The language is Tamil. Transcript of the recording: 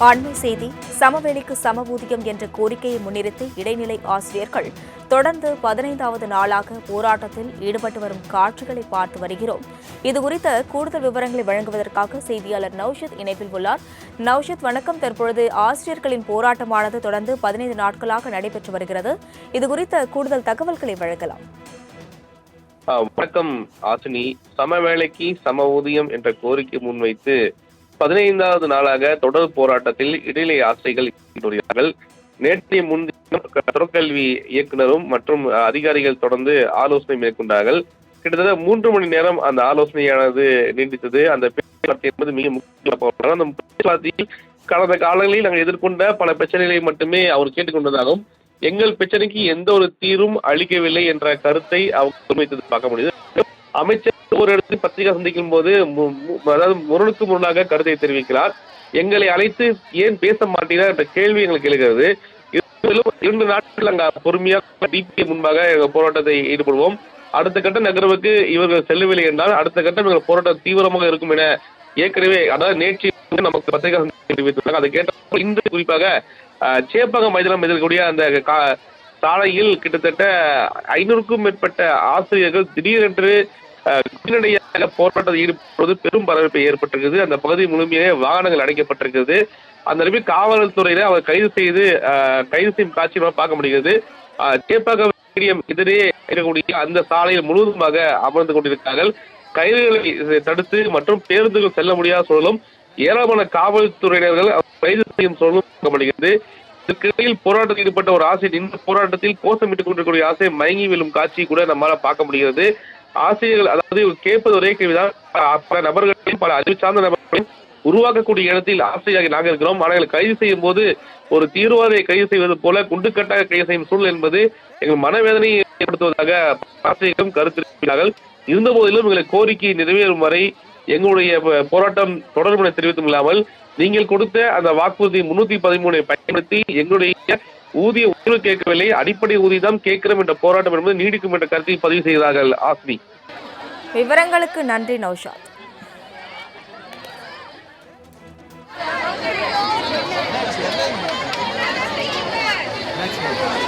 அண்மை செய்தி சமவெளிக்கு சம ஊதியம் என்ற கோரிக்கையை முன்னிறுத்தி இடைநிலை ஆசிரியர்கள் தொடர்ந்து 15வது நாளாக போராட்டத்தில் ஈடுபட்டு வரும் காட்சிகளை பார்த்து வருகிறோம். இதுகுறித்த கூடுதல் விவரங்களை வழங்குவதற்காக செய்தியாளர் நௌஷத் இணைப்பில் உள்ளார். நௌஷத், வணக்கம். தற்பொழுது ஆசிரியர்களின் போராட்டமானது தொடர்ந்து 15 நாட்களாக நடைபெற்று வருகிறது. இதுகுறித்த கூடுதல் தகவல்களை வழங்கலாம். வணக்கம் ஆசினி. சமவேளைக்கு சம ஊதியம் என்ற கோரிக்கை முன்வைத்து 15வது நாளாக தொடர் போராட்டத்தில் இடைநிலை ஆசிரியர்கள் ஈடுபடுகிறார்கள். நேற்றைய முன்தினம் தொடர்கல்வி இயக்குநரும் மற்றும் அதிகாரிகள் தொடர்ந்து ஆலோசனை மேற்கொண்டார்கள். கிட்டத்தட்ட 3 மணி நேரம் அந்த ஆலோசனையானது நீடித்தது. அந்த பேச்சுவார்த்தை என்பது மிக முக்கியமாக அந்த பேச்சுவார்த்தையில் கடந்த காலங்களில் நாங்கள் எதிர்கொண்ட பல பிரச்சனைகளை மட்டுமே அவர் கேட்டுக்கொண்டதாகவும் எங்கள் பிரச்சனைக்கு எந்த ஒரு தீர்வும் அளிக்கவில்லை என்ற கருத்தை அவர் முன்வைத்தது பார்க்க முடியுது. அமைச்சர் ஒரு இடத்தில் பத்திரிகை சந்திக்கும் போது அதாவது முரணுக்கு முரணாக கருத்தை தெரிவிக்கிறார். எங்களை அழைத்து ஏன் பேச மாட்டீர்கள் என்ற கேள்வி எங்களுக்கு எழுகிறது. 2 நாட்கள் அங்க பொறுமையாக டிபிஐ முன்பாக எங்கள் போராட்டத்தை ஈடுபடுவோம். அடுத்த கட்ட நகர்வுக்கு இவர்கள் செல்லவில்லை என்றால் அடுத்த கட்டம் எங்கள் போராட்டம் தீவிரமாக இருக்கும் என ஏற்கனவே அதாவது நேற்று நமக்கு பத்திரிகை தெரிவித்துள்ளாங்க. அதை கேட்ட இன்று குறிப்பாக சேப்பகம் மைதானம் எதிர்க்கூடிய அந்த சாலையில் கிட்டத்தட்ட 500க்கும் மேற்பட்ட ஆசிரியர்கள் திடீரென்று உடனடியாக போராட்டத்தில் ஈடுபடுவது பெரும் பரபரப்பை ஏற்பட்டிருக்கிறது. அந்த பகுதி முழுமையாக வாகனங்கள் அடைக்கப்பட்டிருக்கிறது. அந்த நிலையில் காவல்துறையினர் அவர் கைது செய்யும் காட்சி பார்க்க முடிகிறது. சேப்பாக்கம் ஸ்டேடியம் எதிரே இருக்கக்கூடிய அந்த சாலையில் முழுவதுமாக அமர்ந்து கொண்டிருக்கிறார்கள். கைதுகளை தடுத்து மற்றும் பேருந்துகள் செல்ல முடியாத சூழலும் ஏராளமான காவல்துறையினர்கள் கைது செய்யும் சூழலும் பார்க்கப்படுகிறது. இதற்கிடையில் போராட்டத்தில் ஈடுபட்ட ஒரு ஆசிரியர் இந்த போராட்டத்தில் கோஷமிட்டுக் கொண்டிருக்கக்கூடிய ஆசிரியர் மயங்கி விழும் காட்சி கூட நம்மால பார்க்க முடிகிறது. ஆசிரியர்கள் அதாவது கேட்பது ஒரே கேள்விதான். பல நபர்களையும் பல அறிவு சார்ந்த நபர்களையும் உருவாக்கக்கூடிய இடத்தில் ஆசிரியராக நாங்கள் இருக்கிறோம். ஆனால் கைது செய்யும் போது ஒரு தீவிரவாதியை கைது செய்வது போல குண்டுக்கட்டாக கைது செய்யும் சூழல் என்பது எங்கள் மனவேதனையை ஏற்படுத்துவதாக ஆசிரியர்களும் கருத்திருக்கிறார்கள். இருந்த போதிலும் எங்களை கோரிக்கை நிறைவேறும் வரை எங்களுடைய போராட்டம் தொடர்பு தெரிவித்தும் இல்லாமல் நீங்கள் கொடுத்த அந்த வாக்குறுதி 313 பயன்படுத்தி எங்களுடைய ஊதிய உயர்வு கேட்கவில்லை, அடிப்படை ஊதியம் கேட்கிறோம் என்ற போராட்டம் என்பது நீடிக்கும் என்ற கருத்தை பதிவு செய்கிறார்கள். ஆஸ்மி, விவரங்களுக்கு நன்றி நௌஷாத். Next one.